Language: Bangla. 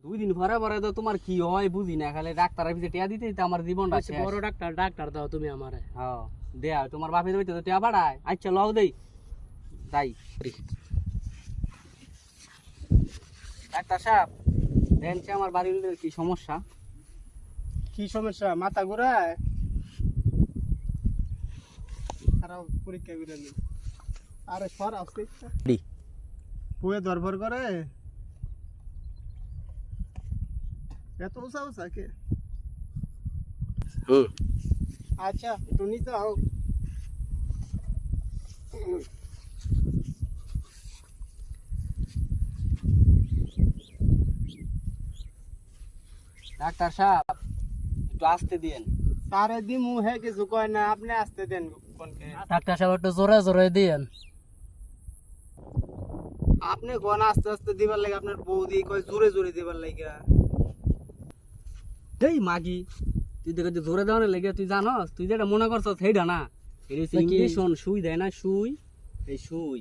2 দিন পরে পরে তো তোমার কি হয় বুঝি না, খালি ডাক্তারের পিছে টিয়া দিতেই তো আমার জীবনটা শেষ। বড় ডাক্তার দাও তুমি আমারে। হ্যাঁ দেয়া তোমার বাপের বাড়িতে তো টিয়া পাঠায়। আচ্ছা লও দেই তাই। ডাক্তার সাহেব দেন সে আমার বাড়ির কি সমস্যা? কি সমস্যা? মাথা ঘুরায়? খারাপ পরীক্ষা করে নি। আরে সর আসতে পুয়ে দরবার করে এত উঁচা উঁচা কে? আচ্ছা একটু নিতে হোক। ডাক্তার সাহেব একটু আসতে দিন। সারে দিমু হে কিছু কয় না, আপনি আসতে দেন কোনকে? ডাক্তার সাহেব একটু জোরে জোরে দিয়েন। আপনি কোন আস্তে আস্তে দিবার লাগে, আপনার বৌদি কয় জোরে জোরে দিবার লাগে। এই মাগি তুই দেখে জোরে দেওয়ার লেগে তুই জানস, তুই যেটা মনে করছ সেইটা না। এটা হচ্ছে ইঞ্জেকশন, সুই দেয় না, সুই এই সুই